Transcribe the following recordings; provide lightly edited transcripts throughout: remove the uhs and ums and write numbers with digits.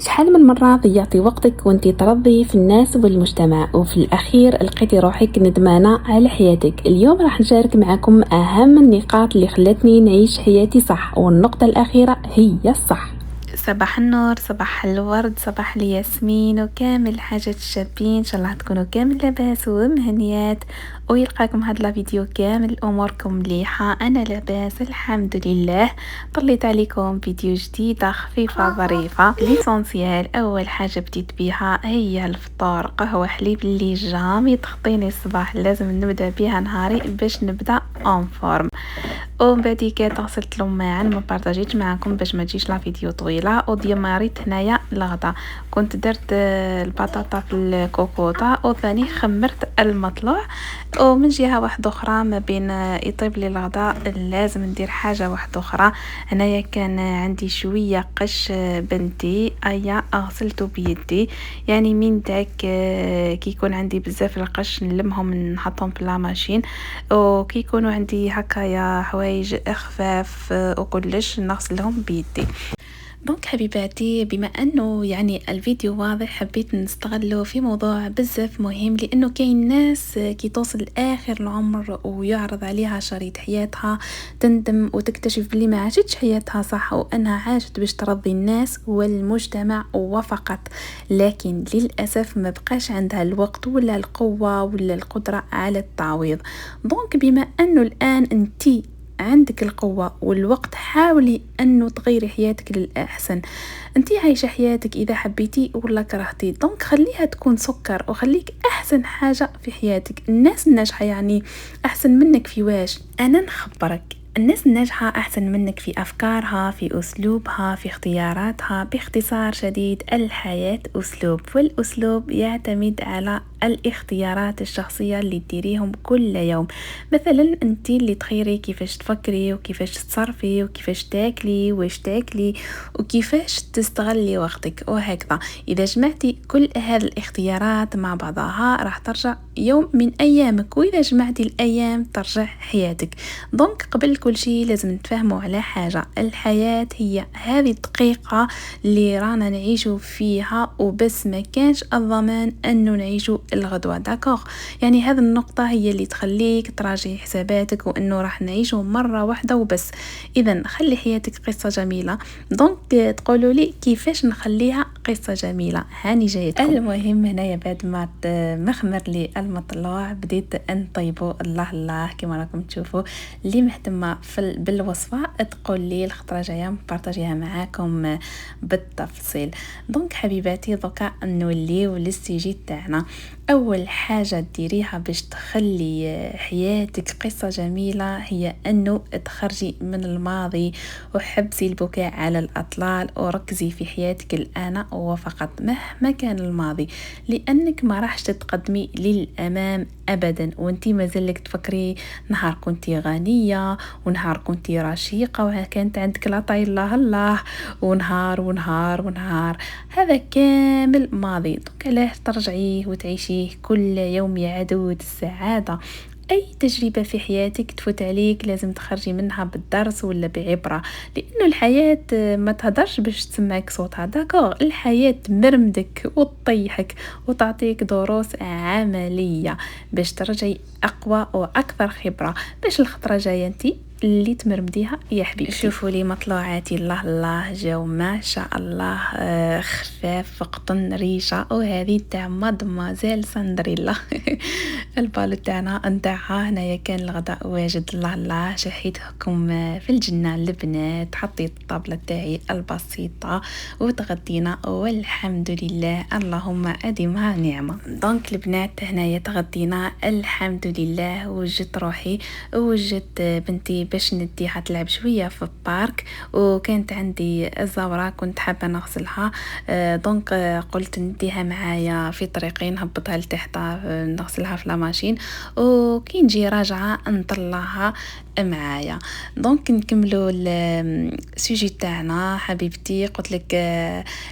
شحال من مرة ضيعتي وقتك وانتي ترضي في الناس والمجتمع وفي الأخير لقيتي روحك ندمانة على حياتك؟ اليوم راح نشارك معكم أهم النقاط اللي خلتني نعيش حياتي صح، والنقطة الأخيرة هي الصح. صباح النور، صباح الورد، صباح الياسمين وكامل الحاجات الشابين. ان شاء الله تكونوا كامل لاباس ومهنيات ويلقاكم هاد الفيديو كامل اموركم مليحه. انا لاباس الحمد لله. طليت عليكم فيديو جديده خفيفه ظريفه. ليسونسيال اول حاجه بديت بها هي الفطور، قهوه حليب اللي جامي تخطيني الصباح، لازم نبدا بها نهاري باش نبدا اون فورم. ومن بعد كي غسلت الماعن ما بارطاجيتش معكم باش ما تجيش لا فيديو طويله. وديماريت هنايا الغدا، كنت درت البطاطا في الكوكوطه وثاني خمرت المطلوع. ومن جهه واحده اخرى ما بين يطيب لي الغداء لازم ندير حاجه واحده اخرى. هنايا كان عندي شويه قش بنتي ايا غسلته بيدي، يعني من داك كي يكون عندي بزاف القش نلمهم نحطهم في لا ماشين، وكي يكونوا عندي هكايا حوايج خفاف وكلش نغسلهم بيدي. دونك حبيباتي، بما انه يعني الفيديو واضح حبيت نستغله في موضوع بزاف مهم، لانه كاين ناس كي توصل لاخر العمر ويعرض عليها شريط حياتها تندم وتكتشف بلي ما عاشتش حياتها صح، وانها عاشت باش ترضي الناس والمجتمع وفقط، لكن للاسف ما بقاش عندها الوقت ولا القوة ولا القدرة على التعويض. دونك بما انه الان انتي عندك القوة والوقت، حاولي أنه تغيري حياتك للأحسن. انتي عايشة حياتك إذا حبيتي ولا كرهتي، دونك خليها تكون سكر وخليك أحسن حاجة في حياتك. الناس الناجحة يعني أحسن منك في واش؟ أنا نخبرك، الناس الناجحة أحسن منك في أفكارها، في أسلوبها، في اختياراتها. باختصار شديد، الحياة أسلوب، والأسلوب يعتمد على الاختيارات الشخصية اللي تديريهم كل يوم. مثلا انت اللي تخيري كيفاش تفكري وكيفاش تتصرفي وكيفاش تاكلي واش تاكلي وكيفاش تستغلي وقتك، وهكذا. إذا جمعتي كل هذه الاختيارات مع بعضها راح ترجع يوم من أيامك، وإذا جمعتي الأيام ترجع حياتك. دونك قبل كل شيء لازم نتفاهموا على حاجة، الحياة هي هذه الدقيقة اللي رانا نعيشوا فيها وبس، ما كانش الضمان أنه نعيشوا الغدوة. داكوغ، يعني هذه النقطة هي اللي تخليك تراجعي حساباتك، وأنه راح نعيشوا مرة واحدة وبس. إذا خلي حياتك قصة جميلة. دونك تقولوا لي كيفاش نخليها قصة جميلة؟ هاني جايتكم. المهم هنايا بعد ما مخمر لي المطلوع بديت نطيبه. الله الله كما راكم تشوفوا. اللي مهتمه بالوصفه تقول لي الخطره جايه بارطاجيها معاكم بالتفصيل. دونك حبيباتي دوكا نوليو للسيجي تاعنا. اول حاجه ديريها باش تخلي حياتك قصه جميله هي انه تخرجي من الماضي وحبسي البكاء على الاطلال وركزي في حياتك الان وفقط، مهما كان الماضي، لانك ما راحش تتقدمي للامام ابدا وانتي مازالك تفكري نهار كنتي غنيه ونهار كنتي رشيقه وكانت عندك لا طاي الله الله، ونهار ونهار ونهار، هذا كامل ماضي. دونك علاش ترجعيه وتعيشيه كل يوم يعود السعاده؟ اي تجربه في حياتك تفوت عليك لازم تخرجي منها بالدرس ولا بعبره، لانه الحياه ما تهدرش باش تسمعك صوتها. داكور، الحياه تمرمدك وتطيحك وتعطيك دروس عمليه باش ترجعي اقوى واكثر خبره، باش الخطره جايه انتي اللي تمرمديها يا حبيبتي. شوفوا لي مطلوعاتي، الله الله جاو ما شاء الله، خفاف قطن ريشه، وهذه تاع مادموزيل سندريلا البالو تاعنا نتاعها. هنايا كان الغداء واجد، الله الله شحيتكم في الجنه البنات. حطيت الطابله تاعي البسيطه وتغدينا والحمد لله، اللهم اديمها نعمه. دونك البنات هنايا تغدينا الحمد لله، وجدت روحي ووجدت بنتي باش نديها تلعب شويه في البارك، وكانت عندي الزوره كنت حابه نغسلها. دونك قلت نديها معايا في طريقي نهبطها لتحت نغسلها في لا ماشين، وكي نجي راجعه نطلعها معايا. دونك نكملوا السوجي تاعنا حبيبتي. قلت لك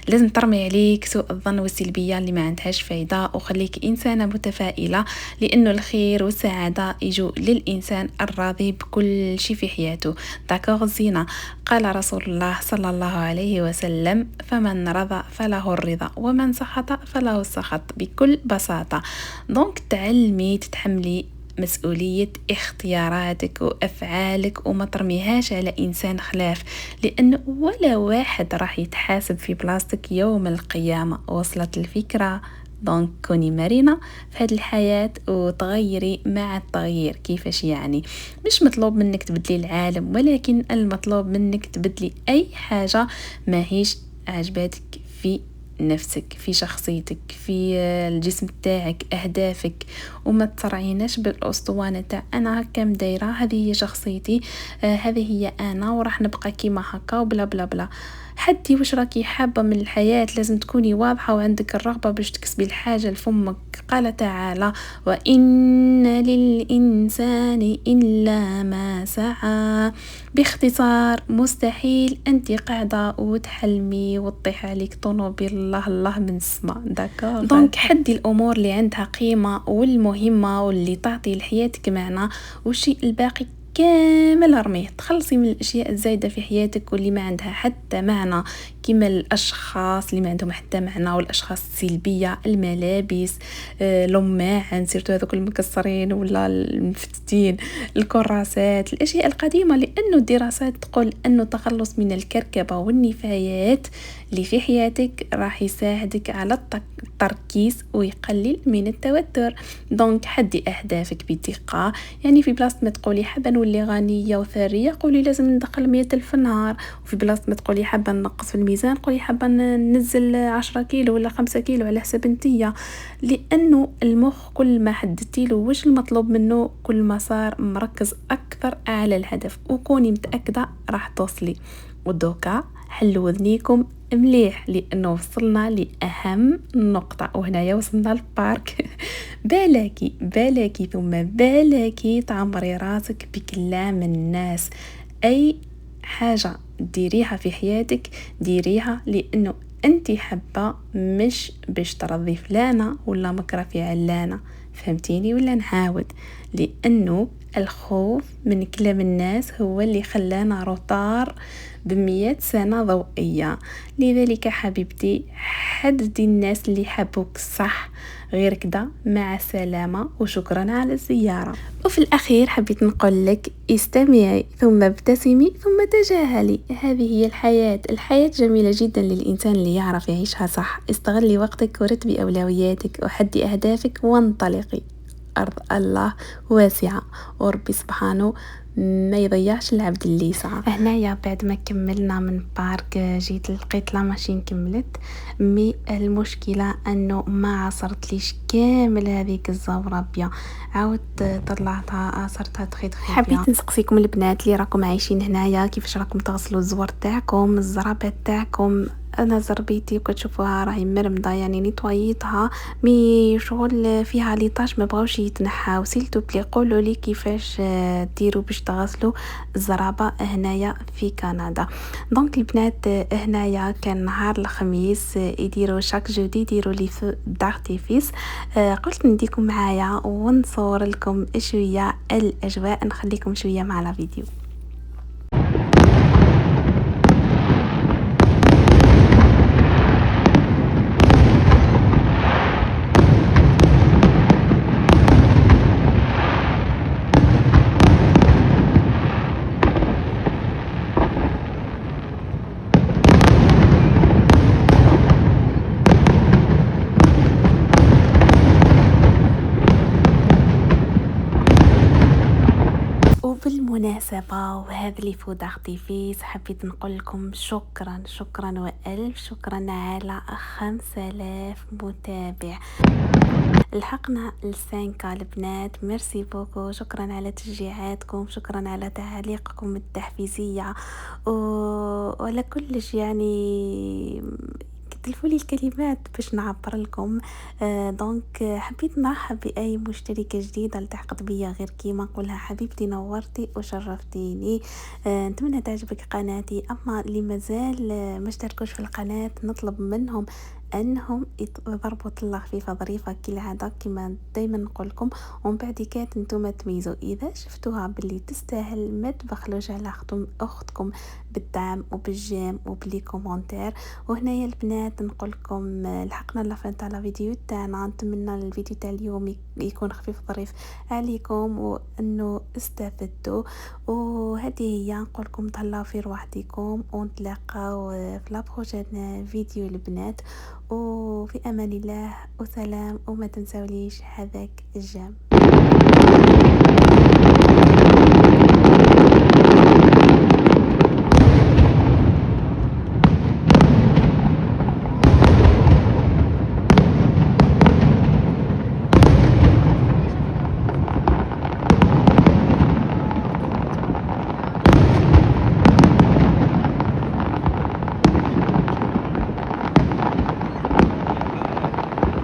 لازم ترمي عليك سوء الظن والسلبيه اللي ما عندهاش فايده، وخليك انسانه متفائله، لانه الخير والسعاده يجوا للانسان الراضي بكل شيء شيء في حياته. داكوغ زينة؟ قال رسول الله صلى الله عليه وسلم: فمن رضى فله الرضا ومن سخط فله السخط، بكل بساطة. دونك تعلمي تتحملي مسؤولية اختياراتك وأفعالك وما ترميهاش على إنسان خلاف، لأنه ولا واحد راح يتحاسب في بلاستيك يوم القيامة. وصلت الفكرة؟ دونك كوني مرنة في هذه الحياة وتغيري مع التغيير. كيفاش يعني؟ مش مطلوب منك تبدلي العالم، ولكن المطلوب منك تبدلي أي حاجة ما هيش عجباتك في نفسك، في شخصيتك، في الجسم تاعك، أهدافك. وما تصرعيناش بالأسطوانة تاع أنا هكا مدايرة، هذه هي شخصيتي، هذه هي أنا وراح نبقى كيما هكا وبلا بلا بلا. حدي واش راكي حابة من الحياة، لازم تكوني واضحة وعندك الرغبة باش تكسبي الحاجة لفمك. قال تعالى: وإن للإنسان إلا ما سعى. باختصار مستحيل أنت قاعدة وتحلمي وتطيح عليك طوموبيل الله من السماء. داكور؟ دونك حدي الأمور اللي عندها قيمة والمهمة واللي تعطي لحياتك معنى، والشيء الباقي كامل ارميه. تخلصي من الاشياء الزايده في حياتك واللي ما عندها حتى معنى، كما الاشخاص اللي ما عندهم حتى معنى، والاشخاص السلبيه، الملابس، لماعن سيرتو هذوك المكسرين ولا المفتتين، الكراسات، الاشياء القديمه. لانه الدراسات تقول انه التخلص من الكركبه والنفايات اللي في حياتك راح يساعدك على التركيز ويقلل من التوتر. دونك حدي اهدافك بدقه، يعني في بلاصه ما تقولي حابه نولي غنيه وثريه، قولي لازم ندخل 100,000 في النهار. وفي بلاصه ما تقولي حابه نقص في الميزان، قولي حابه ننزل 10 كيلو ولا 5 كيلو على حسب انتيا. لانه المخ كل ما حددتي له واش المطلوب منه كل ما صار مركز اكثر على الهدف، وكوني متاكده راح توصلي. ودوكا حلوا وذنيكم مليح، لانه وصلنا لاهم نقطه، وهنايا وصلنا للبارك. بالاكي ثم بالاكي تعمري راسك بكلام الناس. اي حاجه ديريها في حياتك ديريها لانه انت حابه، مش باش ترضي فلانه ولا مكره في علانه. فهمتيني ولا نعاود؟ لانه الخوف من كلام الناس هو اللي خلانا روطار ب100 سنة ضوئية. لذلك حبيبتي حددي الناس اللي حبوك صح، غير كده مع السلامة وشكرا على الزيارة. وفي الأخير حبيت نقول لك: استمعي ثم ابتسمي ثم تجاهلي. هذه هي الحياة جميلة جدا للإنسان اللي يعرف يعيشها صح. استغلي وقتك ورتبي أولوياتك وحدي أهدافك وانطلقي. أرض الله واسعة، وربي سبحانه ما يضيعش العبد اللي يسعى. هنايا بعد ما كملنا من بارك جيت لقيت لا ماشين كملت، مي المشكله انه ما عصرت كامل هذيك الزورابيه، عاودت طلعتها عصرتها تخيط. حبيت نسقسيكم البنات اللي راكم عايشين هنايا كيفاش راكم تغسلوا الزور تاعكم، الزرابات تاعكم. انا زربيتي وكتشوفوها راهي مرمضه، يعني نيطويتها مي شغل فيها ليطاج ما بغاوش يتنحاو. سيلتو بلي قولوا لي كيفاش ديروا باش تغسلوا الزرابه هنايا في كندا. دونك البنات هنايا كان نهار الخميس يديروا شاك جودي يديروا لي فو دارتيفيس. قلت نديكم معايا ونصور لكم شويه الاجواء، نخليكم شويه مع لا فيديو. بالمناسبة وهذا اللي فو دارتيفيس حبيت نقول لكم شكرا وألف شكرا على 5000 متابع. لحقنا ل5K البنات، ميرسي بوكو. شكرا على تشجيعاتكم، شكرا على تعليقكم التحفيزية وعلى كلش، يعني تلفوا لي الكلمات باش نعبر لكم. دونك حبيت نرحب باي مشتركه جديده التحقت بيا، غير كيما نقولها حبيبتي نورتي وشرفتيني. نتمنى تعجبك قناتي. اما اللي مازال ما اشتركوش في القناه نطلب منهم انهم يضربوا طله خفيفه ظريفه كالعاده كما دائما نقول لكم، ومن بعد كات نتوما تميزوا. اذا شفتوها باللي تستاهل ما تبخلوش على اختكم بالدعم وبالجيم وبلي كومونتير. وهنايا البنات نقول لكم لحقنا لافين تاع لا فيديو تاعنا. نتمنى الفيديو تاع اليوم يكون خفيف ظريف عليكم وانه استفدتوا. وهذه هي نقول لكم تهلاو في رواحتكم ونتلاقاو في لا بروجين فيديو البنات. وفي امان الله وسلام، وما تنساوليش هذاك الجام.